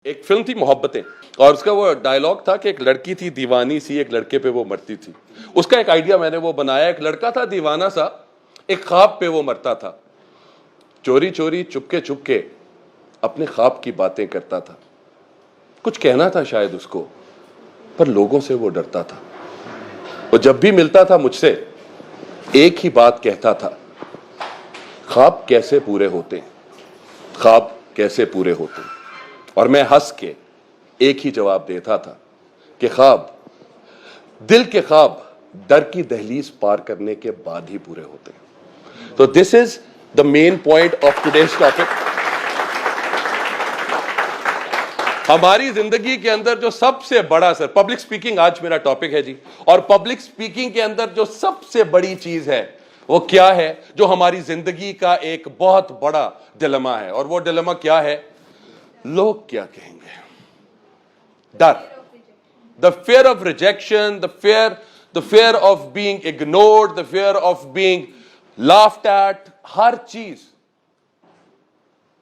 ایک فلم تھی محبتیں, اور اس کا وہ ڈائلاگ تھا کہ ایک لڑکی تھی دیوانی سی, ایک لڑکے پہ وہ مرتی تھی. اس کا ایک آئیڈیا میں نے وہ بنایا, ایک لڑکا تھا دیوانہ سا, ایک خواب پہ وہ مرتا تھا, چوری چوری چپ کے اپنے خواب کی باتیں کرتا تھا. کچھ کہنا تھا شاید اس کو, پر لوگوں سے وہ ڈرتا تھا. وہ جب بھی ملتا تھا مجھ سے ایک ہی بات کہتا تھا, خواب کیسے پورے ہوتے ہیں, خواب کیسے پورے ہوتے ہیں. اور میں ہنس کے ایک ہی جواب دیتا تھا کہ خواب, دل کے خواب ڈر کی دہلیز پار کرنے کے بعد ہی پورے ہوتے ہیں. تو this is the main point of today's topic. ہماری زندگی کے اندر جو سب سے بڑا سر, پبلک سپیکنگ آج میرا ٹاپک ہے جی, اور پبلک سپیکنگ کے اندر جو سب سے بڑی چیز ہے وہ کیا ہے, جو ہماری زندگی کا ایک بہت بڑا ڈیلیما ہے, اور وہ ڈیلیما کیا ہے, لوگ کیا کہیں گے. ڈر, the fear of rejection, the fear of being ignored, the fear of being laughed at, ہر چیز.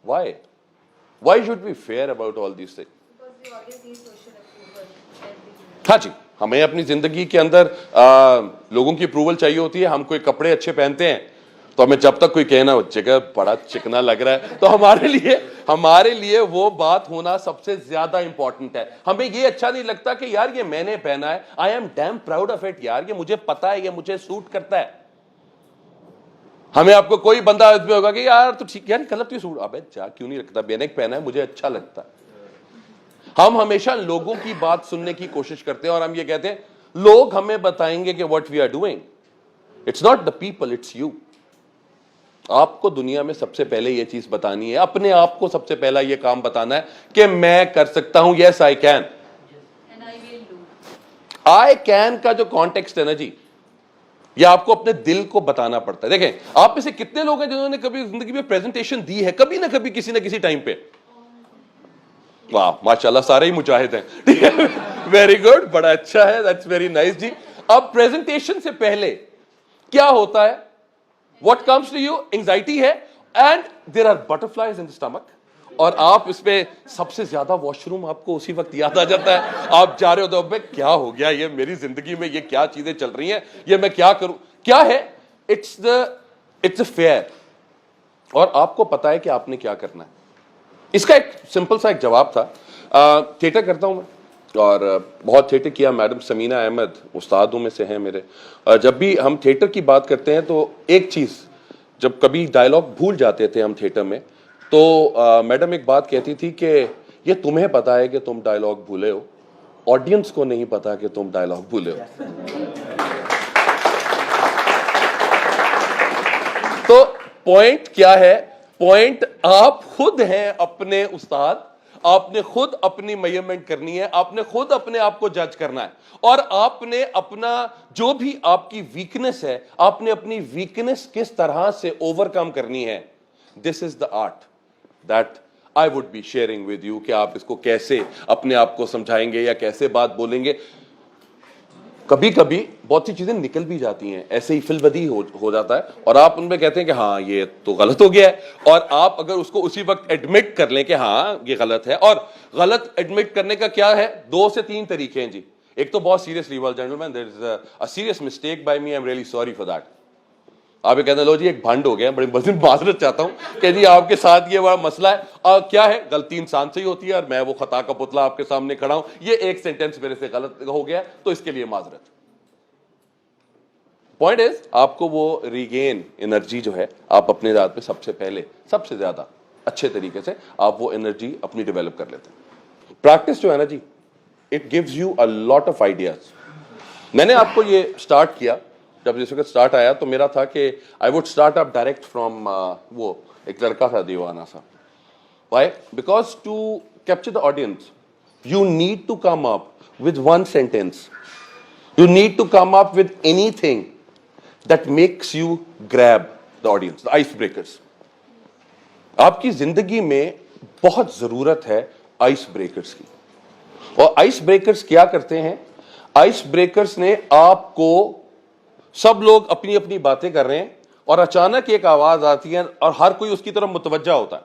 Why should we fear about all these things? ہاں جی, ہمیں اپنی زندگی کے اندر لوگوں کی اپروول چاہیے ہوتی ہے. ہم کوئی کپڑے اچھے پہنتے ہیں تو ہمیں جب تک کوئی کہنا جگہ بڑا چکنا لگ رہا ہے, تو ہمارے لیے وہ بات ہونا سب سے زیادہ امپورٹنٹ ہے. ہمیں یہ اچھا نہیں لگتا کہ یار یہ میں نے پہنا ہے, I am damn proud of it, یار یہ مجھے پتا ہے, یہ مجھے سوٹ کرتا ہے. ہمیں آپ کو کوئی بندہ اس میں ہوگا کہ یار تو ٹھیک, یار کلر تو سوٹ, ابے جا کیوں نہیں رکھتا, میں نے پہنا ہے مجھے اچھا لگتا ہے. ہم ہمیشہ لوگوں کی بات سننے کی کوشش کرتے ہیں, اور ہم یہ کہتے ہیں لوگ ہمیں بتائیں گے کہ what we are doing. It's not the people, it's you. آپ کو دنیا میں سب سے پہلے یہ چیز بتانی ہے, اپنے آپ کو سب سے پہلا یہ کام بتانا ہے کہ میں کر سکتا ہوں. yes I can. I can کا جو کانٹیکسٹ ہے نا جی, یہ آپ کو اپنے دل کو بتانا پڑتا ہے. دیکھیں آپ میں سے کتنے لوگ ہیں جنہوں نے کبھی زندگی میں پریزنٹیشن دی ہے, کبھی نہ کبھی کسی نہ کسی ٹائم پہ. واہ ماشاءاللہ, سارے ہی مجاہد ہیں. ویری گڈ, بڑا اچھا ہے, دیٹس ویری نائس جی. اب پریزنٹیشن سے پہلے کیا ہوتا ہے, what comes to you, anxiety ہے, and there are butterflies in the stomach, اور آپ اس پہ سب سے زیادہ واش روم آپ کو اسی وقت یاد آ جاتا ہے. آپ جا رہے ہو تو کیا ہو گیا, یہ میری زندگی میں یہ کیا چیزیں چل رہی ہیں, یہ میں کیا کروں, کیا ہے. اٹس a fear, اور آپ کو پتا ہے کہ آپ نے کیا کرنا ہے. اس کا ایک سمپل سا ایک جواب تھا. تھیٹر کرتا ہوں میں, اور بہت تھیٹر کیا. میڈم سمینہ احمد استادوں میں سے ہیں میرے. جب بھی ہم تھیٹر کی بات کرتے ہیں تو ایک چیز, جب کبھی ڈائلاگ بھول جاتے تھے ہم تھیٹر میں, تو میڈم ایک بات کہتی تھی کہ یہ تمہیں پتا ہے کہ تم ڈائلاگ بھولے ہو, آڈینس کو نہیں پتا کہ تم ڈائلاگ بھولے ہو. تو پوائنٹ کیا ہے, پوائنٹ آپ خود ہیں اپنے استاد, آپ نے خود اپنی میجرمنٹ کرنی ہے, آپ نے خود اپنے آپ کو جج کرنا ہے, اور آپ نے اپنا جو بھی آپ کی ویکنس ہے, آپ نے اپنی ویکنس کس طرح سے اوور کم کرنی ہے. This is the art that I would be sharing with you, کہ آپ اس کو کیسے اپنے آپ کو سمجھائیں گے یا کیسے بات بولیں گے. کبھی کبھی بہت سی چیزیں نکل بھی جاتی ہیں, ایسے ہی فلودی ہو جاتا ہے, اور آپ ان میں کہتے ہیں کہ ہاں یہ تو غلط ہو گیا ہے, اور آپ اگر اس کو اسی وقت ایڈمٹ کر لیں کہ ہاں یہ غلط ہے. اور غلط ایڈمٹ کرنے کا کیا ہے, 2 سے 3 طریقے ہیں جی. ایک تو بہت seriously, well gentlemen there is a serious mistake by me, I'm really sorry for that. آپ یہ کہتے ہیں لو جی ایک بھنڈ ہو گیا, بڑی معذرت چاہتا ہوں کہ جی آپ کے ساتھ یہ بڑا مسئلہ ہے. کیا ہے, غلطی انسان سے ہی ہوتی ہے, اور میں وہ خطا کا پتلا آپ کے سامنے کھڑا ہوں, یہ ایک سینٹینس میرے سے غلط ہو گیا تو اس کے لیے معذرت. پوائنٹ از, آپ کو وہ ریگین انرجی جو ہے, آپ اپنے ذات پہ سب سے پہلے سب سے زیادہ اچھے طریقے سے آپ وہ انرجی اپنی ڈیولپ کر لیتے ہیں. پریکٹس جو ہے نا جی, it gives you a lot of ideas. میں نے آپ کو یہ اسٹارٹ کیا, جب جس وقت اسٹارٹ آیا تو میرا تھا کہ I would start up direct from وہ ایک لڑکا تھا دیوانہ سا. Why, because to capture the audience you need to come up with one sentence, you need to come up with anything that makes you grab the audience, the ice breakers. آپ کی زندگی میں بہت ضرورت ہے ice breakers کی. اور ice breakers کیا کرتے ہیں, آئس بریکرز نے آپ کو, سب لوگ اپنی اپنی باتیں کر رہے ہیں, اور اچانک ایک آواز آتی ہے اور ہر کوئی اس کی طرف متوجہ ہوتا ہے.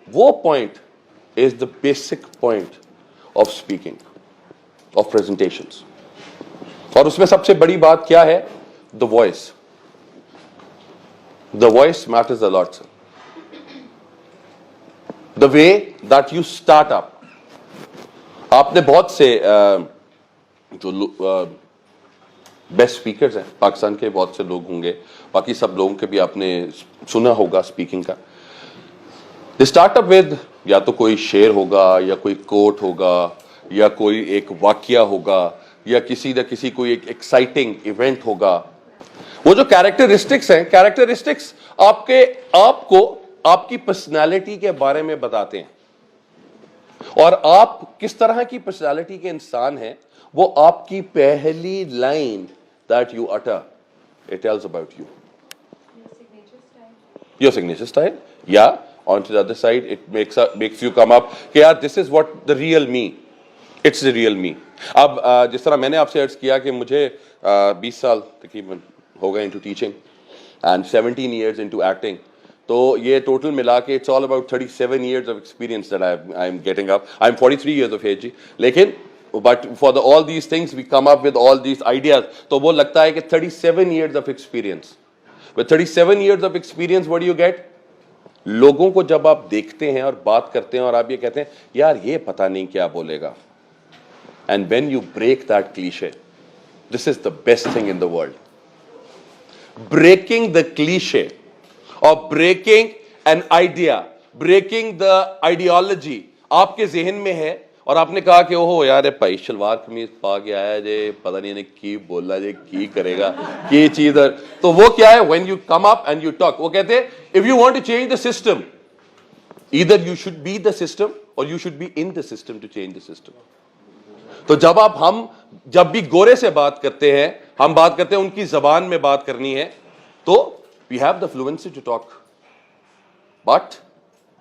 وہ point is the basic point of speaking, of presentations. اور اس میں سب سے بڑی بات کیا ہے؟ The voice. The voice matters a lot, sir. The way that you start up. آپ نے بہت سے جو بیسٹ اسپیکرز ہیں پاکستان کے، بہت سے لوگ ہوں گے، باقی سب لوگوں کے بھی آپ نے سنا ہوگا اسپیکنگ کا. دے اسٹارٹ اپ ود یا تو کوئی شعر ہوگا، یا کوئی کوٹ ہوگا، یا کوئی ایک واقعہ ہوگا، یا کسی نہ کسی کوئی ایک ایکسائٹنگ ایونٹ ہوگا. وہ جو کیریکٹرسٹکس ہیں، کیریکٹرسٹکس آپ کو آپ کی پرسنالٹی کے بارے میں بتاتے ہیں، اور آپ کس طرح کی پرسنالٹی کے انسان ہیں وہ آپ کی پہلی line that you utter, it tells about you. Your signature style. Yeah, on to the other side it makes you come up کہ یار this is what the real me. It's the real me. اب جس طرح میں نے آپ سے عرض کیا کہ مجھے 20 سال تقریباً ہو گئے into teaching and 17 years into acting, تو یہ ٹوٹل ملا کے it's all about 37 years of experience that I'm getting up. I'm 43 years of age, لیکن but for all these things we come up with all these ideas. تو وہ لگتا ہے کہ 37 years of experience. With 37 years of experience what do you get? لوگوں کو جب آپ دیکھتے ہیں اور بات کرتے ہیں اور آپ یہ کہتے ہیں یار یہ پتہ نہیں کیا بولے گا, and when you break that cliche, this is the best thing in the world. Breaking the cliche or breaking an idea, breaking the ideology آپ کے ذہن میں ہے اور آپ نے کہا کہ اوہ یار بھائی شلوار قمیض پا کے آیا جے پتہ نہیں انہیں کی بولا جے کی کرے گا کی چیز. تو وہ کیا ہے when you come up and you talk, وہ کہتے ہیں if you want to change the system, either you should be the system or you should be in the system to change the system. تو ہم جب بھی گورے سے بات کرتے ہیں, ہم بات کرتے ہیں ان کی زبان میں بات کرنی ہے, تو we have the fluency to talk, but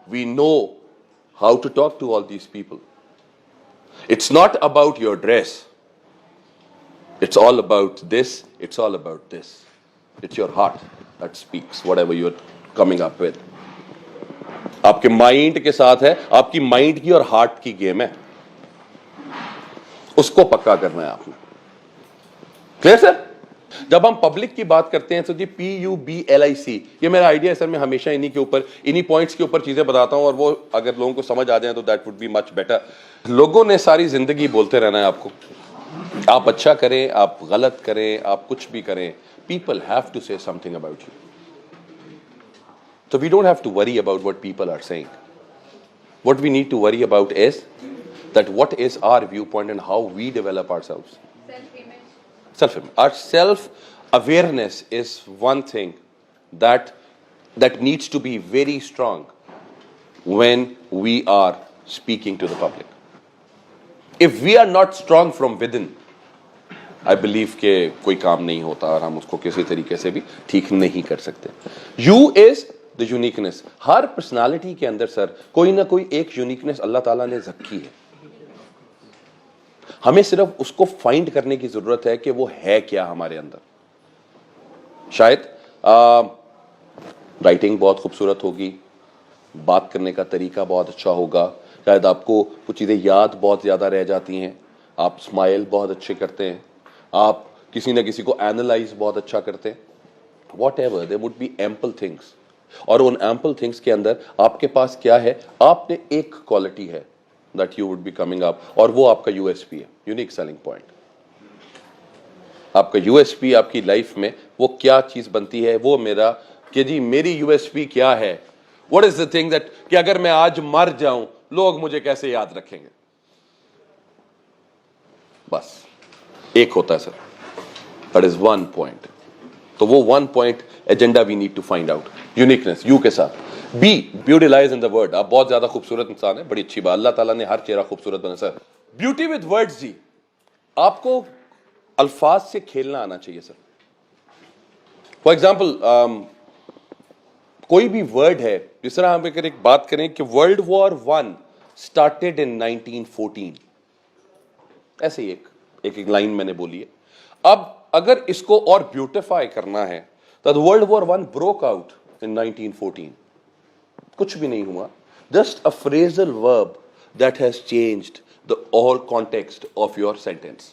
we know how to talk to all these people. It's not about your dress. It's all about this. It's all about this. It's your heart that speaks whatever you're coming up with. آپ کے mind کے ساتھ ہے, آپ کی mind کی اور heart کی گیم ہے, اس کو پکا کرنا ہے آپ نے. کلیئر سر؟ جب ہم پبلک کی بات کرتے ہیں تو جی PUBLIC, یہ میرا آئیڈیا ہے سر, میں ہمیشہ انہی پوائنٹس کے اوپر چیزیں بتاتا ہوں, اور وہ اگر لوگوں کو سمجھ آ جائیں تو that would be much better. لوگوں نے ساری زندگی بولتے رہنا ہے آپ کو, آپ اچھا کریں, آپ غلط کریں, آپ کچھ بھی کریں, people have to say something about you. So we don't have to worry about what people are saying. What we need to worry about is that what is our viewpoint and how we develop ourselves. Self-image. Our self-awareness is one thing that needs to be very strong when we are speaking to the public. If we are not strong from within, I believe کہ کوئی کام نہیں ہوتا اور ہم اس کو کسی طریقے سے بھی ٹھیک نہیں کر سکتے. You is the uniqueness. Hare personality کے اندر سر کوئی نہ کوئی ایک یونیکنس اللہ تعالیٰ نے رکھی ہے, ہمیں صرف اس کو فائنڈ کرنے کی ضرورت ہے کہ وہ ہے کیا ہمارے اندر. شاید رائٹنگ بہت خوبصورت ہوگی, بات کرنے کا طریقہ بہت اچھا ہوگا, شاید آپ کو کچھ چیزیں یاد بہت زیادہ رہ جاتی ہیں, آپ اسمائل بہت اچھے کرتے ہیں, آپ کسی نہ کسی کو اینالائز بہت اچھا کرتے ہیں. Whatever, there would be ample things, اور ان ایمپل تھنگس کے اندر آپ کے پاس کیا ہے, آپ نے ایک کوالٹی ہے that you would be coming up, اور وہ آپ کا USP ہے, یونیک سیلنگ پوائنٹ. آپ کا USP آپ کی لائف میں وہ کیا چیز بنتی ہے, وہ میرا کہ جی میری USP کیا ہے, what is the thing that کہ اگر میں آج مر جاؤں لوگ مجھے کیسے یاد رکھیں گے. بس ایک ہوتا ہے سر, that is one point. تو وہ one point agenda we need to find out. Uniqueness, you کے ساتھ. B, beauty lies in the word. آپ بہت زیادہ خوبصورت انسان ہیں, بڑی اچھی بات, اللہ تعالیٰ نے ہر چہرہ خوبصورت بنا. سر بیوٹی ود ورڈز, جی آپ کو الفاظ سے کھیلنا آنا چاہیے سر. فار ایگزامپل کوئی بھی ورڈ ہے, جس طرح ہم اگر ایک بات کریں کہ World War I started in 1914, ایسے ہی ایک لائن میں نے بولی ہے. اب اگر اس کو اور بیوٹیفائی کرنا ہے تو World War I broke out in 1914. کچھ بھی نہیں ہوا, just a phrasal verb that has changed the all context of your sentence.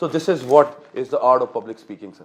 so this is what is the art of public speaking sir.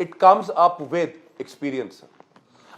it comes up with experience.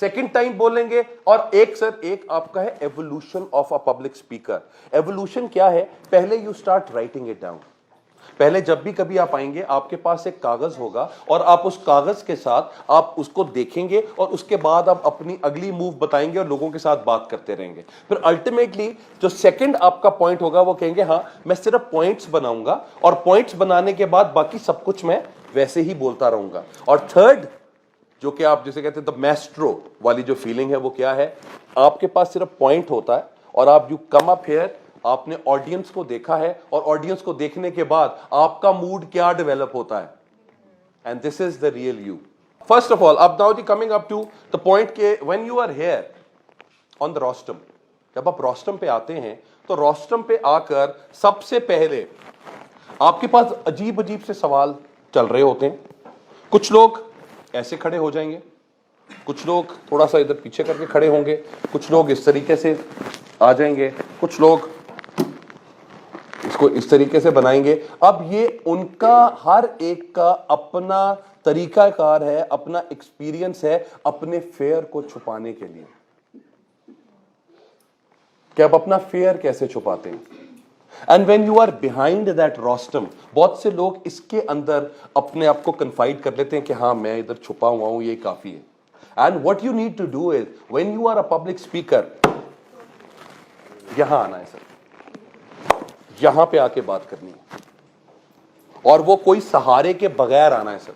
Second time بولیں گے. اور ایک سر ایک آپ کا ہے evolution of a public speaker. Evolution کیا ہے؟ پہلے you start writing it down. پہلے جب بھی کبھی آپ آئیں گے آپ کے پاس ایک کاغذ ہوگا اور آپ اس کاغذ کے ساتھ آپ اس کو دیکھیں گے اور اس کے بعد آپ اپنی اگلی موو بتائیں گے اور لوگوں کے ساتھ بات کرتے رہیں گے. پھر الٹیمیٹلی جو سیکنڈ آپ کا پوائنٹ ہوگا وہ کہیں گے ہاں میں صرف پوائنٹس بناؤں گا اور پوائنٹس بنانے کے بعد باقی سب کچھ میں ویسے ہی بولتا رہوں گا. اور تھرڈ جو کہ آپ جسے کہتے ہیں دا میسٹرو والی جو فیلنگ ہے وہ کیا ہے؟ آپ کے پاس صرف پوائنٹ ہوتا ہے اور آپ یو کم اپ ہیئر, آپ نے آڈینس کو دیکھا ہے اور آڈینس کو دیکھنے کے بعد آپ کا موڈ کیا ڈیولپ ہوتا ہے. And this is the real you. First of all اب ناؤ جی coming up to the point کہ when you are here on the rostrum, جب آپ روسٹم پہ آتے ہیں تو روسٹم پہ آ کر سب سے پہلے آپ کے پاس عجیب عجیب سے سوال چل رہے ہوتے ہیں. کچھ لوگ ایسے کھڑے ہو جائیں گے, کچھ لوگ تھوڑا سا ادھر پیچھے کر کے کھڑے ہوں گے, کچھ لوگ اس طریقے سے آ جائیں گے, کچھ لوگ اس کو اس طریقے سے بنائیں گے. اب یہ ان کا ہر ایک کا اپنا طریقہ کار ہے, اپنا ایکسپیرینس ہے اپنے فیئر کو چھپانے کے لیے کہ آپ اپنا فیئر کیسے چھپاتے ہیں. And when you are behind that rostrum, بہت سے لوگ اس کے اندر اپنے آپ کو کنفائڈ کر لیتے ہیں کہ ہاں میں ادھر چھپا ہوا ہوں, یہ کافی ہے. And what you need to do is when you are a public speaker, یہاں آنا ہے سر, یہاں پہ آ کے بات کرنی ہے اور وہ کوئی سہارے کے بغیر آنا ہے سر.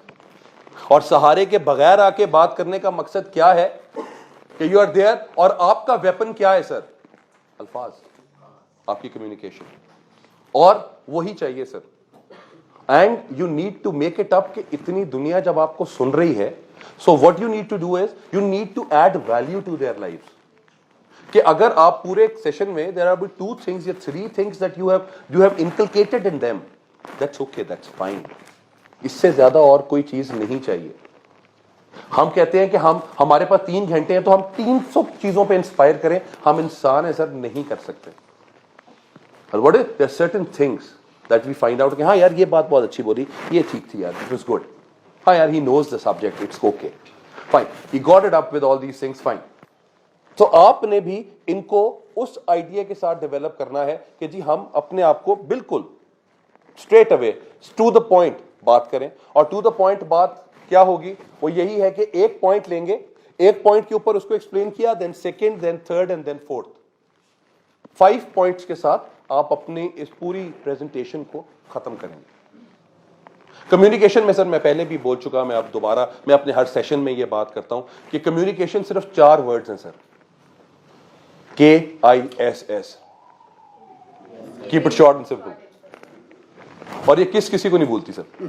اور سہارے کے بغیر آ کے بات کرنے کا مقصد کیا ہے کہ یو آر دیئر اور آپ کا ویپن کیا ہے سر؟ الفاظ, آپ کی کمیونیکیشن, اور وہی چاہیے sir. And you need to make it up کہ اتنی دنیا جب آپ کو سن رہی ہے, so what you need to do is you need to add value to their life. کہ اگر آپ پورے سیشن میں there are 2 things یا 3 things that you have inculcated in them, that's okay, that's fine. اس سے زیادہ اور کوئی چیز نہیں چاہیے. ہم کہتے ہیں کہ ہمارے پاس 3 گھنٹے ہیں تو ہم 300 چیزوں پہ انسپائر کریں, ہم انسان ہیں سر, نہیں کر سکتے. What is there are certain things that we find out کہ ہاں یار یہ بات بہت اچھی بولی, یہ ٹھیک تھی یار, it was good. ہاں یار he knows the subject, it's okay, fine, he got it up with all these things, fine. تو آپ نے بھی ان کو اس آئیڈیا کے ساتھ ڈیولپ کرنا ہے کہ جی ہم اپنے آپ کو بالکل straight away to the point بات کریں. اور ٹو دا پوائنٹ بات کیا ہوگی؟ وہ یہی ہے کہ ایک پوائنٹ لیں گے, ایک پوائنٹ کے اوپر اس کو ایکسپلین کیا, then second, then third and then fourth. 5 points کے ساتھ آپ اپنی اس پوری پریزنٹیشن کو ختم کریں گے. کمیونیکیشن میں سر میں پہلے بھی بول چکا, میں اب دوبارہ میں اپنے ہر سیشن میں یہ بات کرتا ہوں کہ کمیونیکیشن صرف 4 ورڈز ہیں سر. KISS, keep it short and simple. اور یہ کسی کو نہیں بھولتی سر.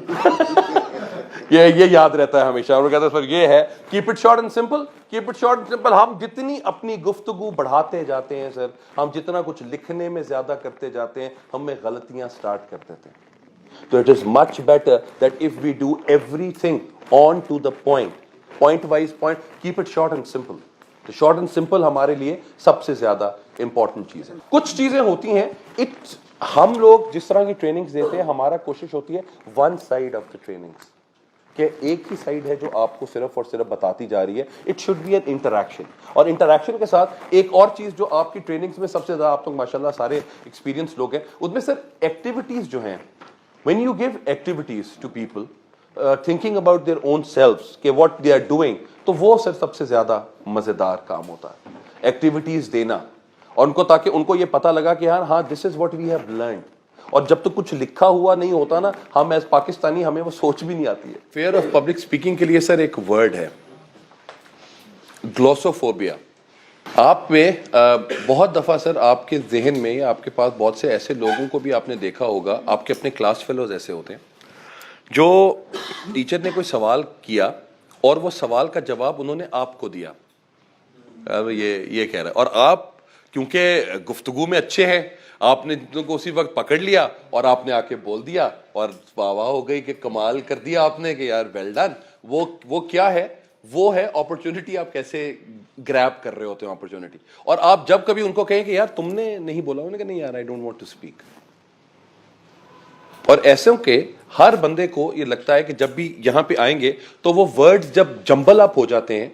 یہ یاد رہتا ہے ہمیشہ. اور کہتا ہے سر یہ ہے keep it short and simple, keep it short and simple. ہم جتنی اپنی گفتگو بڑھاتے جاتے ہیں سر, ہم جتنا کچھ لکھنے میں زیادہ کرتے جاتے ہیں, ہمیں غلطیاں سٹارٹ کر دیتے ہیں. تو it is much better that if we do everything on to the point wise point, keep it short and simple. تو شارٹ اینڈ سمپل ہمارے لیے سب سے زیادہ امپورٹنٹ چیز ہے. کچھ چیزیں ہوتی ہیں ہم لوگ جس طرح کی ٹریننگز دیتے ہیں, ہمارا کوشش ہوتی ہے one side of the trainings, کہ ایک ہی سائڈ ہے جو آپ کو صرف اور صرف بتاتی جا رہی ہے. It should be an interaction. اور انٹریکشن کے ساتھ ایک اور چیز جو آپ کی ٹریننگز میں سب سے زیادہ, آپ تو ماشاءاللہ سارے ایکسپیرینس لوگ ہیں, ان میں سر ایکٹیویٹیز جو ہیں, when you give activities to people thinking about their own selves کہ what they are doing, تو وہ سر سب سے زیادہ مزیدار کام ہوتا ہے. ایکٹیویٹیز دینا اور ان کو, تاکہ ان کو یہ پتا لگا کہ ہاں this is what we have learned. اور جب تک کچھ لکھا ہوا نہیں ہوتا نا, ہم ایز پاکستانی ہمیں وہ سوچ بھی نہیں آتی ہے. فیئر آف پبلک اسپیکنگ کے لیے سر ایک ورڈ ہے گلوسوفوبیا. آپ میں بہت دفعہ سر آپ کے ذہن میں یا آپ کے پاس بہت سے ایسے لوگوں کو بھی آپ نے دیکھا ہوگا, آپ کے اپنے کلاس فیلوز ایسے ہوتے ہیں جو ٹیچر نے کوئی سوال کیا اور وہ سوال کا جواب انہوں نے آپ کو دیا, یہ کہہ رہا ہے, اور آپ کیونکہ گفتگو میں اچھے ہیں, آپ نے ان کو اسی وقت پکڑ لیا اور آپ نے آ کے بول دیا اور واہ واہ ہو گئی کہ کمال کر دیا آپ نے کہ یار ویل ڈن. وہ کیا ہے؟ وہ ہے اپرچونٹی. آپ کیسے گریب کر رہے ہوتے ہیں اپرچونٹی. اور آپ جب کبھی ان کو کہیں کہ یار تم نے نہیں بولا, انہوں نے کہا نہیں یار I don't want to speak. اور ایسے کہ ہر بندے کو یہ لگتا ہے کہ جب بھی یہاں پہ آئیں گے تو وہ ورڈز جب جمبل اپ ہو جاتے ہیں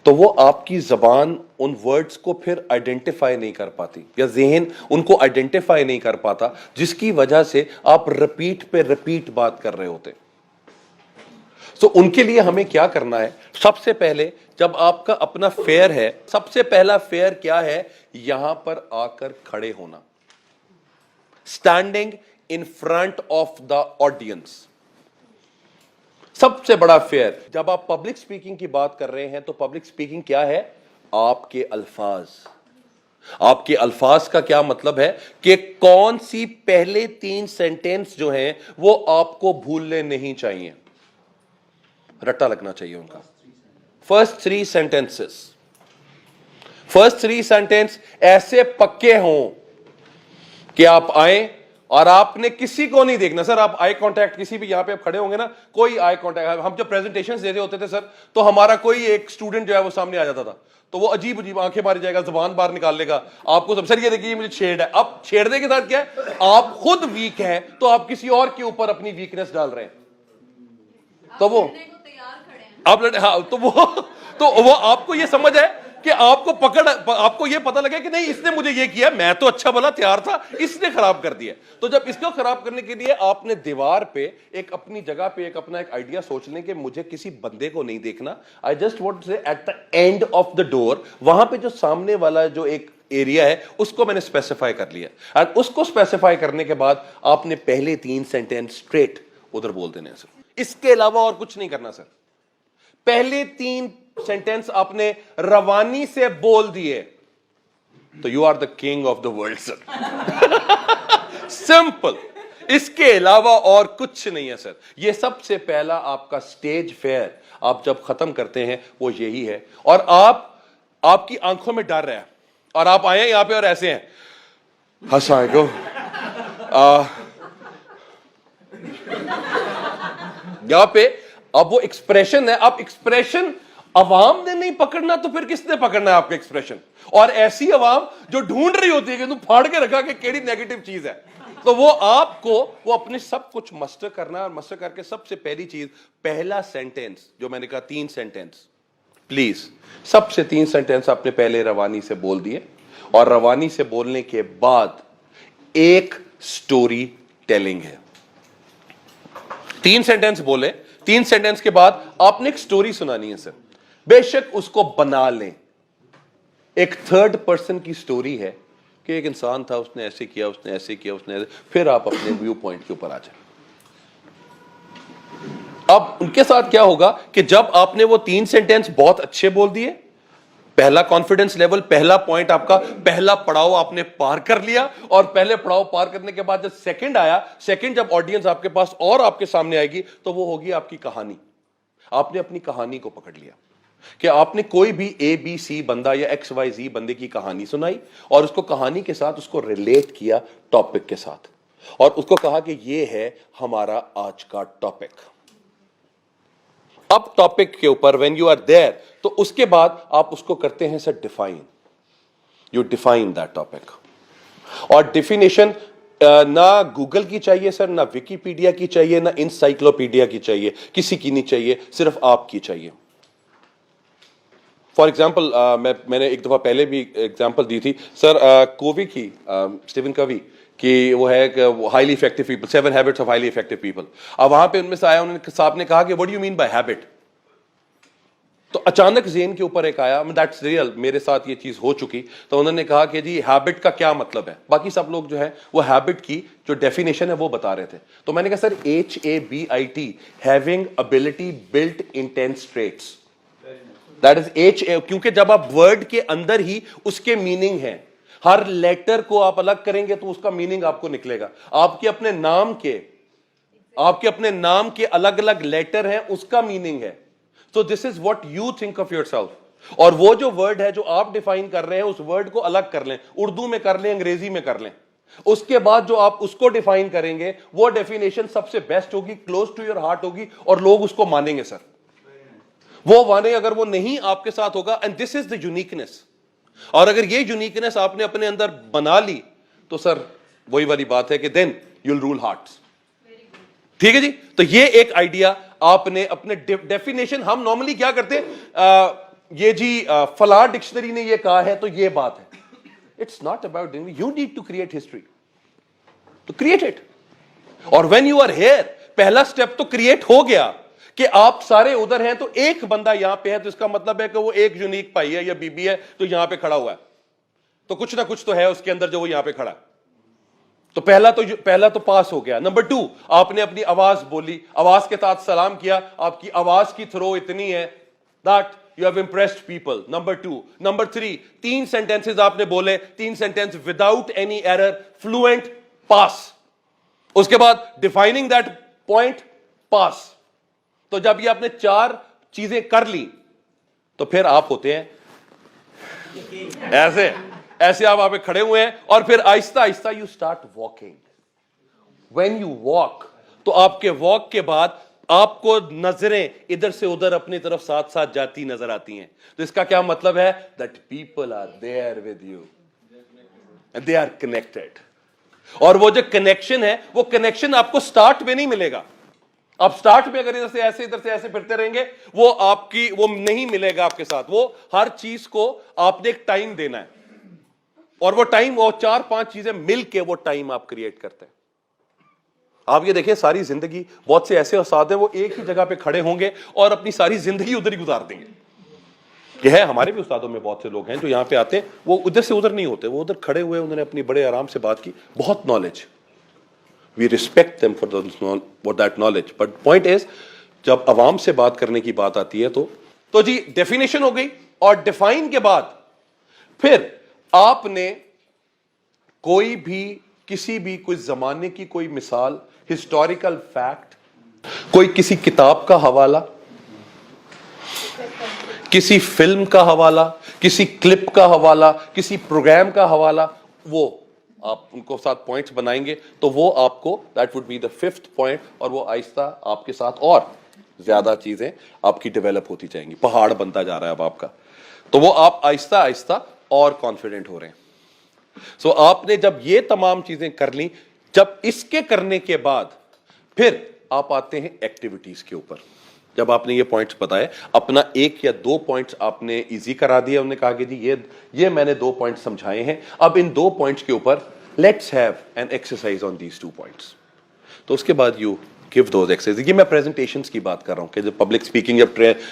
تو وہ آپ کی زبان ان ورڈز کو پھر آئیڈینٹیفائی نہیں کر پاتی, یا ذہن ان کو آئیڈینٹیفائی نہیں کر پاتا, جس کی وجہ سے آپ رپیٹ پہ رپیٹ بات کر رہے ہوتے. تو ان کے لیے ہمیں کیا کرنا ہے؟ سب سے پہلے جب آپ کا اپنا فیئر ہے, سب سے پہلا فیئر کیا ہے؟ یہاں پر آ کر کھڑے ہونا, standing in front of the audience. سب سے بڑا فیئر. جب آپ پبلک سپیکنگ کی بات کر رہے ہیں تو پبلک سپیکنگ کیا ہے؟ آپ کے الفاظ. آپ کے الفاظ کا کیا مطلب ہے کہ کون سی پہلے 3 سینٹینس جو ہیں وہ آپ کو بھولنے نہیں چاہیے, رٹا لگنا چاہیے ان کا. فرسٹ 3 سینٹینسز, فرسٹ 3 سینٹینس ایسے پکے ہوں کہ آپ آئیں اور آپ نے کسی کو نہیں دیکھنا. سر آپ آئی کانٹیکٹ, کسی بھی یہاں پہ آپ کھڑے ہوں گے نا, کوئی آئی کانٹیکٹ, ہم جب پریزنٹیشنز دے رہے ہوتے تھے سر, تو ہمارا کوئی ایک اسٹوڈنٹ جو ہے وہ سامنے آ جاتا تھا, تو وہ عجیب عجیب آنکھیں ماری جائے گا, زبان باہر نکال لے گا آپ کو. سب سر یہ دیکھیے مجھے چھیڑ ہے. اب چھیڑنے کے ساتھ کیا ہے؟ آپ خود ویک ہیں تو آپ کسی اور کے اوپر اپنی ویکنس ڈال رہے ہیں. تو وہ آپ ہاں, تو وہ آپ کو یہ سمجھ ہے کہ آپ کو پکڑ, آپ کو یہ پتا لگے کہ نہیں اس نے مجھے یہ کیا, میں تو اچھا بھلا تیار تھا, اس نے خراب کر دیا. تو جب اس کو خراب کرنے کے لیے آپ نے دیوار پہ ایک اپنی جگہ پہ ایک اپنا ایک آئیڈیا سوچ لیں کہ مجھے کسی بندے کو نہیں دیکھنا, I just want to say at the end of the door, وہاں پہ جو سامنے والا جو ایک ایریا ہے اس کو میں نے اسپیسیفائی کر لیا. اور اس کو اسپیسیفائی کرنے کے بعد آپ نے پہلے 3 سینٹینس اسٹریٹ ادھر بول دینے ہیں سر. اس کے علاوہ اور کچھ نہیں کرنا سر. پہلے 3 سینٹینس آپ نے روانی سے بول دیے تو you are the king of the world sir. Simple. اس کے علاوہ اور کچھ نہیں ہے سر. یہ سب سے پہلا آپ کا سٹیج فیئر آپ جب ختم کرتے ہیں وہ یہی ہے. اور آپ کی آنکھوں میں ڈر ہے اور آپ آئے ہیں یہاں پہ اور ایسے ہیں, السلام علیکم, یہاں پہ اب وہ ایکسپریشن ہے. اب ایکسپریشن عوام نے نہیں پکڑنا تو پھر کس نے پکڑنا ہے آپ کا ایکسپریشن؟ اور ایسی عوام جو ڈھونڈ رہی ہوتی ہے کہ تم پھاڑ کے رکھا کہ کیڑی نیگیٹو چیز ہے, تو وہ آپ کو وہ اپنے سب کچھ مسٹر کرنا, اور مسٹر کر کے سب سے پہلی چیز, پہلا سینٹینس جو میں نے کہا 3 سینٹینس, پلیز سب سے 3 سینٹینس آپ نے پہلے روانی سے بول دیے, اور روانی سے بولنے کے بعد ایک سٹوری ٹیلنگ ہے. 3 سینٹینس بولے, 3 سینٹینس کے بعد آپ نے ایک سٹوری سنانی ہے سر. بے شک اس کو بنا لیں, ایک 3rd پرسن کی سٹوری ہے کہ ایک انسان تھا, اس نے ایسے کیا, اس نے ایسے کیا, اس نے ایسے, پھر آپ اپنے ویو پوائنٹ کے اوپر آ جائیں. اب ان کے ساتھ کیا ہوگا کہ جب آپ نے وہ 3 سینٹینس بہت اچھے بول دیے, پہلا کانفیڈنس لیول, پہلا پوائنٹ آپ کا, پہلا پڑاؤ آپ نے پار کر لیا, اور پہلے پڑاؤ پار کرنے کے بعد جب سیکنڈ آیا, سیکنڈ جب آڈینس آپ کے پاس اور آپ کے سامنے آئے گی تو وہ ہوگی آپ کی کہانی. آپ نے اپنی کہانی کو پکڑ لیا کہ آپ نے کوئی بھی ABC بندہ یا XYZ بندے کی کہانی سنائی, اور اس کو کہانی کے ساتھ اس کو ریلیٹ کیا ٹاپک کے ساتھ, اور اس کو کہا کہ یہ ہے ہمارا آج کا ٹاپک. اب ٹاپک کے اوپر وین یو آر دیر, تو اس کے بعد آپ اس کو کرتے ہیں sir define. You define that topic, اور ڈیفینیشن نہ گوگل کی چاہیے سر, نہ ویکیپیڈیا کی چاہیے, نہ انسائکلوپیڈیا کی چاہیے, کسی کی نہیں چاہیے, صرف آپ کی چاہیے. فار ایگزامپل میں نے ایک دفعہ پہلے بھی ایگزامپل دی تھی سر, کووی کی, اسٹیون کوی کہ وہ ہے کہ highly effective people, 7 habits of highly effective people. اب وہاں پہ ان میں سے آیا, انہوں نے صاحب نے کہا کہ what do you mean by habit؟ تو اچانک ذہن کے اوپر ایک آیا, that's real, میرے ساتھ یہ چیز ہو چکی. تو انہوں نے کہا کہ جی ہیبٹ کا کیا مطلب ہے؟ باقی سب لوگ جو ہے وہ ہیبٹ کی جو ڈیفینیشن ہے وہ بتا رہے تھے. تو میں نے کہا سر HABIT, having ability built intense traits. That is کیونکہ جب آپ ورڈ کے اندر ہی اس کے میننگ ہیں, ہر لیٹر کو آپ الگ کریں گے تو اس کا میننگ آپ کو نکلے گا. آپ کے اپنے نام کے الگ الگ لیٹر ہیں, اس کا میننگ ہے. So this is what you think of yourself. اور وہ جو ورڈ ہے جو آپ ڈیفائن کر رہے ہیں, اس ورڈ کو الگ کر لیں, اردو میں کر لیں, انگریزی میں کر لیں. اس کے بعد جو آپ اس کو ڈیفائن کریں گے وہ ڈیفینیشن سب سے بیسٹ ہوگی, کلوز ٹو یور ہارٹ ہوگی, اور لوگ اس کو مانیں گے سر. وہ مانے, اگر وہ نہیں آپ کے ساتھ ہوگا, and this is the uniqueness. اور اگر یہ یونیکنیس آپ نے اپنے اندر بنا لی تو سر وہی والی بات ہے کہ then you will rule hearts. ٹھیک ہے جی. تو یہ ایک آئیڈیا آپ نے اپنے ڈیفینیشن, ہم نارملی کیا کرتے ہیں, یہ جی فلاں ڈکشنری نے یہ کہا ہے تو یہ بات ہے. It's not about you need to create history to create it. اور وین یو آر ہیئر, پہلا اسٹیپ تو کریٹ ہو گیا کہ آپ سارے ادھر ہیں تو ایک بندہ یہاں پہ ہے, تو اس کا مطلب ہے کہ وہ ایک یونیک بھائی ہے یا بی بی ہے تو یہاں پہ کھڑا ہوا ہے, تو کچھ نہ کچھ تو ہے اس کے اندر جو وہ یہاں پہ کھڑا ہے. تو پہلا تو پاس ہو گیا. نمبر 2, آپ نے اپنی آواز بولی, آواز کے ساتھ سلام کیا, آپ کی آواز کی تھرو اتنی ہے that you have impressed people. Number 2. Number 3, 3 sentences آپ نے بولے, 3 sentence without any error, fluent, pass. اس کے بعد defining that point, pass. تو جب یہ آپ نے 4 چیزیں کر لی تو پھر آپ ہوتے ہیں ایسے آپ وہاں پہ کھڑے ہوئے ہیں, اور پھر آہستہ آہستہ you start walking. When you walk, تو آپ کے واک کے بعد آپ کو نظریں ادھر سے ادھر اپنی طرف ساتھ ساتھ جاتی نظر آتی ہیں. تو اس کا کیا مطلب ہے؟ That people are there with you, they are connected. اور وہ جو کنیکشن ہے, وہ کنیکشن آپ کو سٹارٹ میں نہیں ملے گا. آپ سٹارٹ میں اگر ادھر سے ایسے پھرتے رہیں گے, وہ نہیں ملے گا آپ کے ساتھ. وہ ہر چیز کو آپ نے ایک ٹائم دینا ہے, اور وہ ٹائم, وہ 4-5 چیزیں مل کے وہ ٹائم آپ کریٹ کرتے ہیں. آپ یہ دیکھیں ساری زندگی, بہت سے ایسے استاد ہیں وہ ایک ہی جگہ پہ کھڑے ہوں گے اور اپنی ساری زندگی ادھر ہی گزار دیں گے. یہ ہے, ہمارے بھی استادوں میں بہت سے لوگ ہیں جو یہاں پہ آتے ہیں, وہ ادھر سے ادھر نہیں ہوتے, وہ ادھر کھڑے ہوئے, انہوں نے اپنی بڑے آرام سے بات کی, بہت knowledge. We respect them for that knowledge. But point is, جب عوام سے بات کرنے کی بات آتی ہے تو جی ڈیفینیشن ہو گئی, اور ڈیفائن کے بعد پھر آپ نے کوئی بھی کسی بھی کوئی زمانے کی کوئی مثال, ہسٹوریکل فیکٹ, کوئی کسی کتاب کا حوالہ, کسی فلم کا حوالہ, کسی کلپ کا حوالہ, کسی پروگرام کا حوالہ, وہ آپ ان کو ساتھ پوائنٹس بنائیں گے تو وہ آپ کو that would be the 5th point, اور وہ آہستہ آپ کے ساتھ اور زیادہ چیزیں آپ کی ڈیولپ ہوتی جائیں گی. پہاڑ بنتا جا رہا ہے اب آپ کا, تو وہ آپ آہستہ آہستہ اور کانفیڈنٹ ہو رہے ہیں. سو آپ نے جب یہ تمام چیزیں کر لیں, جب اس کے کرنے کے بعد پھر آپ آتے ہیں ایکٹیویٹیز کے اوپر. جب آپ نے یہ پوائنٹس بتائے, اپنا 1 یا 2 پوائنٹس آپ نے ایزی کرا دیا, انہوں نے کہا کہ جی یہ میں نے 2 پوائنٹس سمجھائے ہیں, اب ان 2 پوائنٹس کے اوپر let's have an exercise on these 2 points. تو اس کے بعد یو گیو دوز ایکسرسائز. یہ میں پریزنٹیشنز کی بات کر رہا ہوں کہ جب پبلک اسپیکنگ,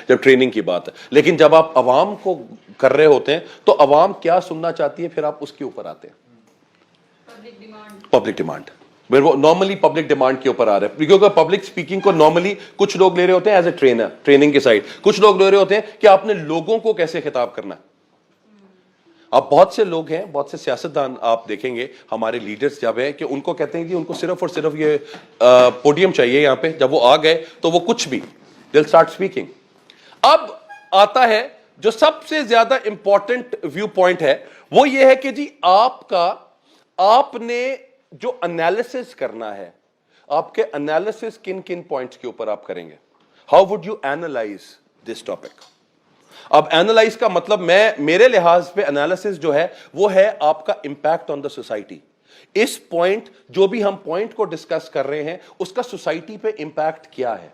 جب ٹریننگ کی بات ہے, لیکن جب آپ عوام کو کر رہے ہوتے ہیں تو عوام کیا سننا چاہتی ہے, پھر آپ اس کے اوپر آتے ہیں. پبلک ڈیمانڈ, وہ نارملی پبلک ڈیمانڈ کے اوپر آ رہا ہے, کیونکہ پبلک اسپیکنگ کو نارملی کچھ لوگ لے رہے ہوتے ہیں ایز اے ٹرینر, ٹریننگ کے سائڈ, کچھ لوگ لے رہے ہوتے ہیں کہ آپ نے لوگوں کو کیسے خطاب کرنا ہے. اب بہت سے لوگ ہیں, بہت سے سیاستدان آپ دیکھیں گے, ہمارے لیڈرز جب ہیں کہ ان کو کہتے ہیں کہ ان کو صرف اور صرف یہ پوڈیم چاہیے یہاں پہ, جب وہ آ گئے تو وہ کچھ بھی they'll start speaking. اب آتا ہے جو سب سے زیادہ امپورٹنٹ ویو پوائنٹ ہے, وہ یہ ہے کہ جی آپ نے جو انالیسس کرنا ہے, آپ کے انالیسس کن کن پوائنٹس کے اوپر آپ کریں گے. How would you analyse this topic. اب اینالائز کا مطلب میرے لحاظ پہ انالیسس جو ہے وہ ہے آپ کا امپیکٹ آن دا سوسائٹی. اس پوائنٹ, جو بھی ہم پوائنٹ کو ڈسکس کر رہے ہیں, اس کا سوسائٹی پہ امپیکٹ کیا ہے.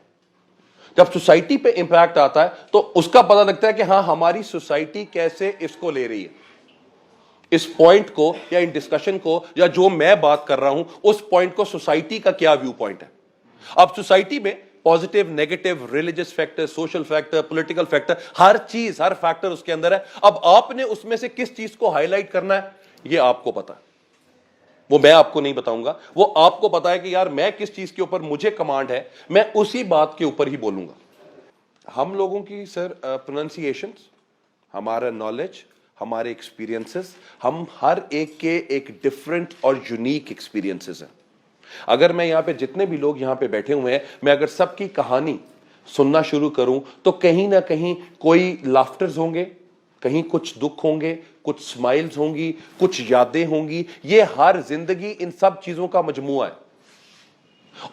جب سوسائٹی پہ امپیکٹ آتا ہے تو اس کا پتہ لگتا ہے کہ ہاں ہماری سوسائٹی کیسے اس کو لے رہی ہے, اس پوائنٹ کو یا ان ڈسکشن کو, یا جو میں بات کر رہا ہوں اس پوائنٹ کو سوسائٹی کا کیا ویو پوائنٹ ہے. اب سوسائٹی میں positive, negative, religious factor, social factor, political factor, ہر چیز, ہر فیکٹر اس کے اندر ہے. اب آپ نے اس میں سے کس چیز کو ہائی لائٹ کرنا ہے, یہ آپ کو پتا ہے, وہ میں آپ کو نہیں بتاؤں گا, وہ آپ کو پتا ہے کہ یار میں کس چیز کے اوپر مجھے کمانڈ ہے, میں اسی بات کے اوپر ہی بولوں گا. ہم لوگوں کی سر پروننسیشنز, ہمارا نالج, ہمارے ایکسپیرینسز, ہم ہر ایک کے ایک ڈفرنٹ اور یونیک ایکسپیرینسز ہیں. اگر میں یہاں پہ جتنے بھی لوگ یہاں پہ بیٹھے ہوئے ہیں, میں اگر سب کی کہانی سننا شروع کروں تو کہیں نہ کہیں کوئی لافٹرز ہوں گے, کہیں کچھ دکھ ہوں گے, کچھ سمائلز ہوں گی, کچھ یادیں ہوں گی. یہ ہر زندگی ان سب چیزوں کا مجموعہ ہے.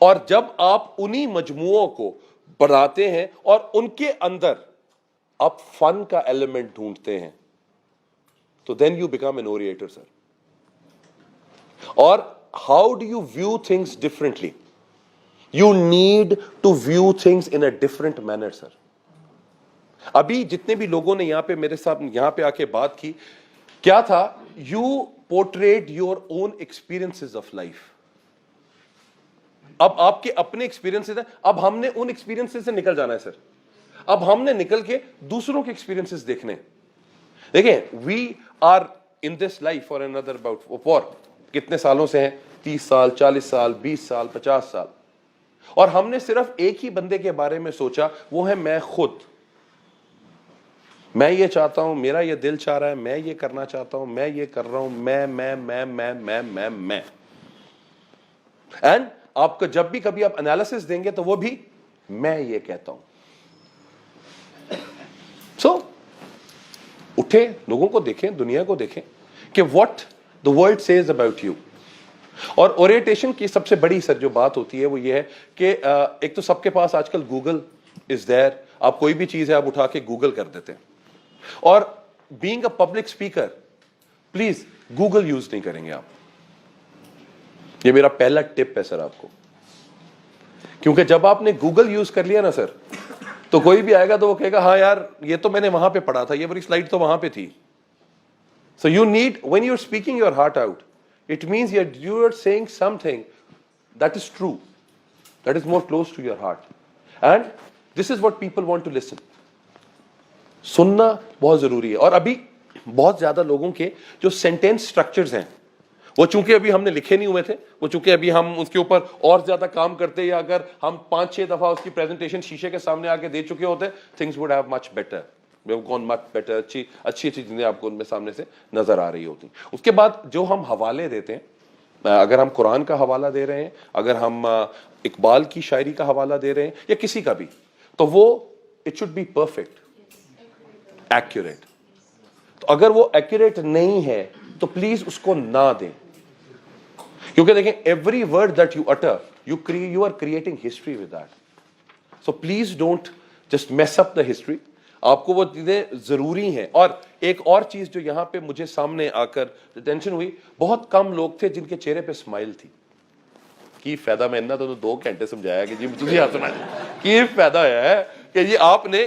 اور جب آپ انہی مجموعوں کو بڑھاتے ہیں اور ان کے اندر آپ فن کا ایلیمنٹ ڈھونڈتے ہیں, تو then you become an orator, sir. اور how do you view things differently? You need to view things in a different manner, sir. ابھی جتنے بھی لوگوں نے یہاں پہ میرے ساتھ یہاں پہ آ کے بات کی, کیا تھا, you portrayed your own experiences of life. اب آپ کے اپنے ایکسپیرینسز ہیں, اب ہم نے ان ایکسپیرینسز سے نکل جانا ہے سر. اب ہم نے نکل کے دوسروں کے ایکسپیرینسز دیکھنے. دیکھیں, we are in this life for another about for کتنے سالوں سے ہیں, 30 سال, 40 سال, 20 سال, 50 سال, اور ہم نے صرف ایک ہی بندے کے بارے میں سوچا, وہ ہے میں خود. میں یہ چاہتا ہوں, میرا یہ دل چاہ رہا ہے, میں یہ کرنا چاہتا ہوں, میں یہ کر رہا ہوں, میں. اینڈ آپ کو جب بھی کبھی آپ انالیسس دیں گے تو وہ بھی میں یہ کہتا ہوں. سو اٹھے, لوگوں کو دیکھیں, دنیا کو دیکھیں کہ what the world says about you. اور اوریٹیشن کی سب سے بڑی سر جو بات ہوتی ہے وہ یہ ہے کہ ایک تو سب کے پاس آج کل گوگل از دیر, آپ کوئی بھی چیز ہے آپ اٹھا کے گوگل کر دیتے ہیں. اور being a public speaker, please Google use نہیں کریں گے آپ. یہ میرا پہلا ٹپ ہے سر آپ کو, کیونکہ جب آپ نے گوگل یوز کر لیا نا سر, تو کوئی بھی آئے گا تو وہ کہے گا ہاں یار یہ تو میں نے وہاں پہ پڑھا تھا, یہ بڑی سلائڈ تو وہاں پہ تھی. So you need, when you are speaking your heart out, it means you are saying something that is true, that is more close to your heart, and this is what people want to listen. سننا بہت ضروری ہے. اور ابھی بہت زیادہ لوگوں کے جو سینٹینس سٹرکچرز ہیں وہ چونکہ ابھی ہم نے لکھے نہیں ہوئے تھے, وہ چونکہ ابھی ہم اس کے اوپر اور زیادہ کام کرتے, یا اگر ہم 5-6 دفعہ اس کی پریزنٹیشن شیشے کے سامنے آ کے دے چکے ہوتے, things would have much better, we have gone much better. اچھی چیزیں آپ کو ان میں سامنے سے نظر آ رہی ہوتی. اس کے بعد جو ہم حوالے دیتے ہیں, اگر ہم قرآن کا حوالہ دے رہے ہیں, اگر ہم اقبال کی شاعری کا حوالہ دے رہے ہیں, یا کسی کا بھی, تو وہ it should be perfect, accurate. تو اگر وہ ایکوریٹ نہیں ہے تو پلیز اس کو نہ دیں, کیونکہ دیکھیں every word that you utter you are creating history with that. So please don't just mess up the history. آپ کو وہ چیزیں ضروری ہیں. اور ایک اور چیز جو یہاں پہ مجھے سامنے آ کر ٹینشن ہوئی, بہت کم لوگ تھے جن کے چہرے پہ اسمائل تھی. کی فائدہ, میں انہوں نے 2 گھنٹے سمجھایا کہ جی تجھے ہاتھ سنا کی فائدہ ہے کہ جی آپ نے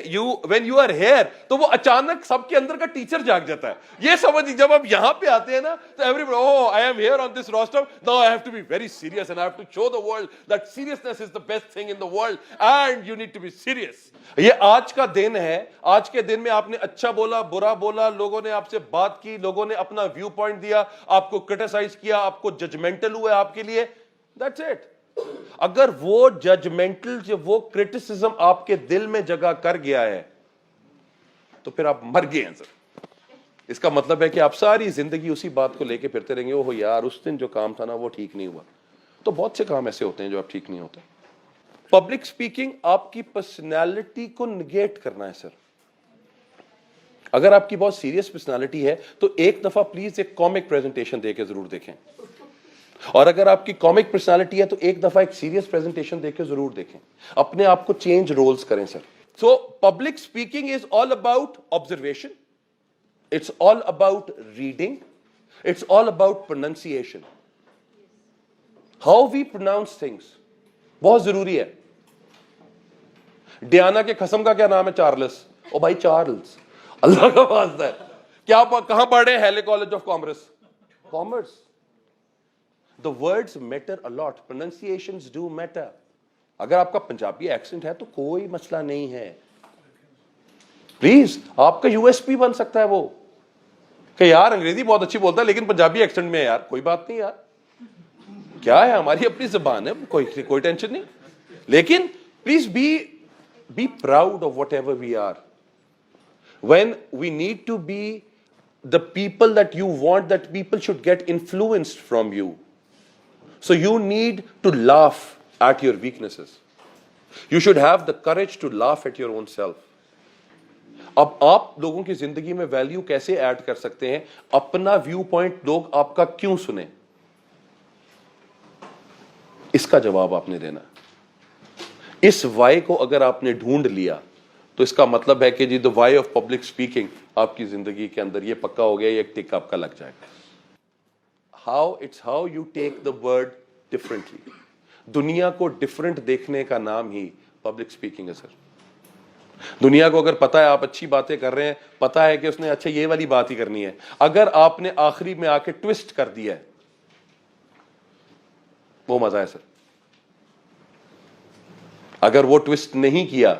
when you are here, تو وہ اچانک سب کے اندر کا ٹیچر جاگ جاتا ہے. یہ سمجھ, جب آپ یہاں پہ آتے ہیں نا تو everybody, oh I am here on this rostrum, now I have to be very serious and I have to show the world that seriousness is the best thing in the world and you need to be serious. یہ آج کا دن ہے. آج کے دن میں آپ نے اچھا بولا, برا بولا, لوگوں نے آپ سے بات کی, لوگوں نے اپنا ویو پوائنٹ دیا, آپ کو کرٹیسائز کیا, آپ کو ججمنٹل ہوئے آپ کے لیے, that's it. اگر وہ ججمنٹل, وہ کرٹیسزم آپ کے دل میں جگہ کر گیا ہے تو پھر آپ مر گئے ہیں سر. اس کا مطلب ہے کہ آپ ساری زندگی اسی بات کو لے کے پھرتے رہیں گے, اوہ یار اس دن جو کام تھا نا وہ ٹھیک نہیں ہوا. تو بہت سے کام ایسے ہوتے ہیں جو آپ ٹھیک نہیں ہوتے. پبلک سپیکنگ آپ کی پرسنالٹی کو نگیٹ کرنا ہے سر. اگر آپ کی بہت سیریس پرسنالٹی ہے تو ایک دفعہ پلیز ایک کامک پریزنٹیشن دے کے ضرور دیکھیں. اور اگر آپ کی کامک پرسنالٹی ہے تو ایک دفعہ ایک سیریس پریزنٹیشن دے کے ضرور دیکھیں. اپنے آپ کو چینج رولز کریں sir. So public speaking is all about observation, it's all about reading, it's all about pronunciation. How we pronounce things بہت ضروری ہے. ڈیانا کے قسم کا کیا نام ہے؟ چارلس. او بھائی چارلس, اللہ کا واسطہ ہے, کیا کہاں پڑھ رہے ہیں؟ Hailey college of commerce. Commerce. The words matter a lot. Pronunciations do matter. اگر آپ کا پنجابی ایکسنٹ ہے تو کوئی مسئلہ نہیں ہے. پلیز آپ کا یو ایس پی بن سکتا ہے وہ کہ یار انگریزی بہت اچھی بولتا ہے لیکن پنجابی ایکسنٹ میں ہے. یار کوئی بات نہیں, یار کیا ہے, ہماری اپنی زبان ہے, کوئی ٹینشن نہیں. لیکن please be proud of whatever we are. When we need to be the people that you want, that people should get influenced from you. So you need to laugh at your weaknesses. You should have the courage to laugh at your own self. اب آپ لوگوں کی زندگی میں value کیسے add کر سکتے ہیں؟ اپنا ویو پوائنٹ لوگ آپ کا کیوں سنیں, اس کا جواب آپ نے دینا. اس وائی کو اگر آپ نے ڈھونڈ لیا تو اس کا مطلب ہے کہ جی the why of public speaking آپ کی زندگی کے اندر یہ پکا ہو گیا, یہ ایک ٹک آپ کا لگ جائے گا. How you take the word differently. دنیا کو ڈفرنٹ دیکھنے کا نام ہی پبلک اسپیکنگ ہے سر. دنیا کو اگر پتا ہے آپ اچھی باتیں کر رہے ہیں, پتا ہے کہ اس نے اچھا یہ والی بات ہی کرنی ہے, اگر آپ نے آخری میں آ کے ٹوسٹ کر دیا ہے, وہ مزہ ہے سر. اگر وہ ٹوسٹ نہیں کیا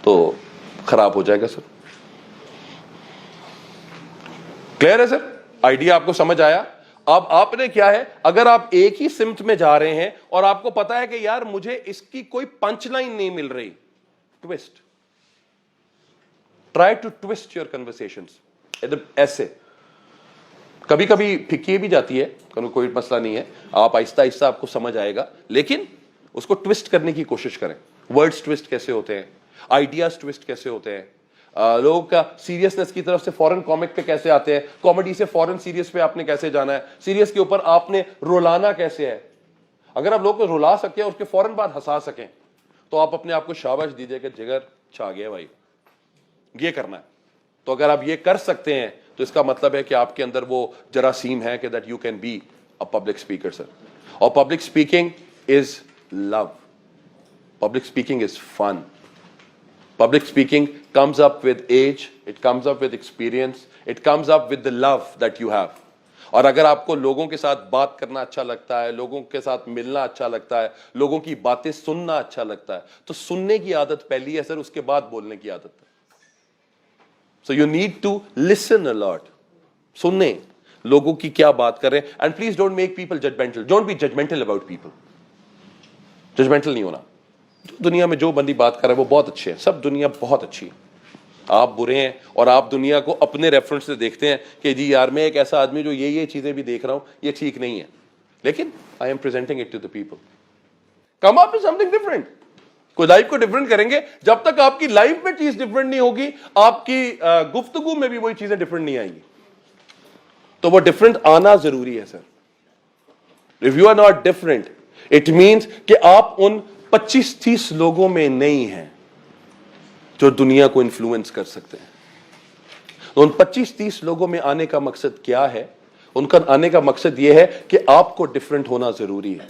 تو خراب ہو جائے گا سر. کلیئر ہے سر؟ آئیڈیا آپ کو سمجھ آیا؟ اب آپ نے کیا ہے, اگر آپ ایک ہی سمت میں جا رہے ہیں اور آپ کو پتا ہے کہ یار مجھے اس کی کوئی پنچ لائن نہیں مل رہی, toast. Try to toast your conversations. ایسے کبھی کبھی پھکی بھی جاتی ہے, کوئی مسئلہ نہیں ہے, آپ آہستہ آہستہ آپ کو سمجھ آئے گا, لیکن اس کو ٹوسٹ کرنے کی کوشش کریں. ورڈز ٹوسٹ کیسے ہوتے ہیں, آئیڈیاز ٹوسٹ کیسے ہوتے ہیں, لوگوں کا سیریسنس کی طرف سے فورن کامک پہ کیسے آتے ہیں, کامیڈی سے فورن سیریس پہ آپ نے کیسے جانا ہے, سیریس کے اوپر آپ نے رولانا کیسے ہے. اگر آپ لوگوں کو رلا سکیں اور اس کے فورن بعد ہنسا سکیں تو آپ اپنے آپ کو شاباش دیجیے کہ جگر چھا گیا بھائی, یہ کرنا ہے. تو اگر آپ یہ کر سکتے ہیں تو اس کا مطلب ہے کہ آپ کے اندر وہ جراثیم ہے کہ that you can be a public speaker sir. اور public speaking is love, public speaking is fun. Public speaking comes up with age, it comes up with experience, it comes up with the love that you have. اور اگر آپ کو لوگوں کے ساتھ بات کرنا اچھا لگتا ہے, لوگوں کے ساتھ ملنا اچھا لگتا ہے, لوگوں کی باتیں سننا اچھا لگتا ہے, تو سننے کی عادت پہلی ہے سر, اس کے بعد بولنے کی عادت ہے. So you need to listen a lot. سنیں لوگوں کی کیا بات کر رہے ہیں, and please don't make people judgmental. Don't be judgmental about people. Judgmental نہیں ہونا. دنیا میں جو بندی بات کر رہا ہے وہ بہت اچھے ہیں, سب دنیا بہت اچھی ہے. آپ برے ہیں اور آپ دنیا کو اپنے ریفرنس سے دیکھتے ہیں کہ جی یار میں ایک ایسا آدمی جو یہ چیزیں بھی دیکھ رہا ہوں, یہ ٹھیک نہیں ہے, لیکن I am presenting it to the people. Come up with something different. کوئی لائف کو ڈفرنٹ کریں گے, جب تک آپ کی لائف میں چیز ڈفرنٹ نہیں ہوگی, آپ کی گفتگو میں بھی وہی چیزیں ڈفرنٹ نہیں آئیں گی. تو وہ ڈفرنٹ آنا ضروری ہے sir. If you are not different it means کہ آپ ان 25-30 لوگوں میں نہیں ہیں جو دنیا کو انفلوئنس کر سکتے ہیں. ان 25-30 لوگوں میں آنے کا مقصد کیا ہے؟ ان کا آنے کا مقصد یہ ہے کہ آپ کو ڈفرنٹ ہونا ضروری ہے.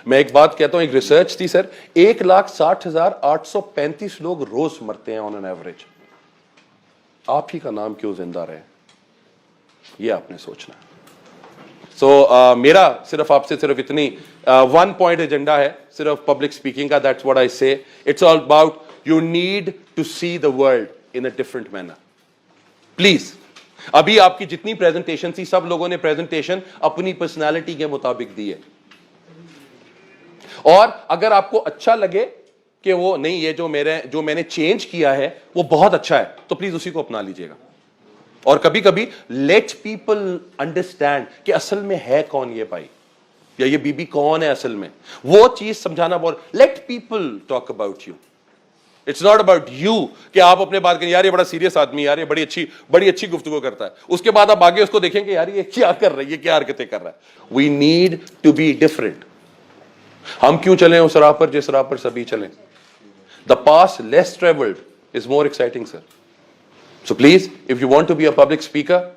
میں ایک بات کہتا ہوں, ایک ریسرچ تھی سر, 1,60,835 لوگ روز مرتے ہیں آن این ایوریج. آپ ہی کا نام کیوں زندہ رہے, یہ آپ نے سوچنا ہے. سو میرا صرف آپ سے صرف اتنی ون پوائنٹ ایجنڈا ہے صرف پبلک اسپیکنگ کا. That's what I say. It's all about you need to see the world in a different manner. Please, ابھی آپ کی جتنی پریزنٹیشن تھی سب لوگوں نے پریزنٹیشن اپنی پرسنالٹی کے مطابق دی ہے, اور اگر آپ کو اچھا لگے کہ وہ نہیں, یہ جو میں نے چینج کیا ہے وہ بہت اچھا ہے, تو پلیز اسی کو اپنا لیجیے گا. اور کبھی کبھی لیٹ پیپل انڈرسٹینڈ کہ اصل میں ہے کون یہ بھائی, یا یہ بی بی کون ہے اصل میں, وہ چیز سمجھانا بہت. Let people talk about you, it's not about you کہ آپ اپنے بات کریں یار یہ بڑا سیریس آدمی, یار یہ بڑی اچھی گفتگو کرتا ہے, اس کے بعد آپ آگے اس کو دیکھیں کہ یار یہ کیا کر رہا ہے, یہ کیا حرکتیں کر رہا ہے. We need to be different. ہم کیوں چلیں اس راہ پر جس راہ پر سبھی چلیں. The path less travelled is more exciting sir. So please, if you want to be a public speaker,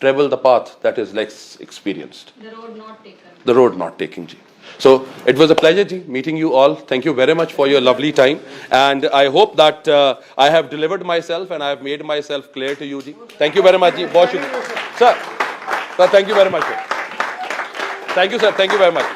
travel the path that is less experienced. The road not taken. The road not taken, ji. So it was a pleasure, ji, meeting you all. Thank you very much for your lovely time. And I hope that I have delivered myself and I have made myself clear to you, ji. Thank you very much, ji. Bahut shukriya. Sir, thank you very much, sir. Thank you, sir. Thank you very much.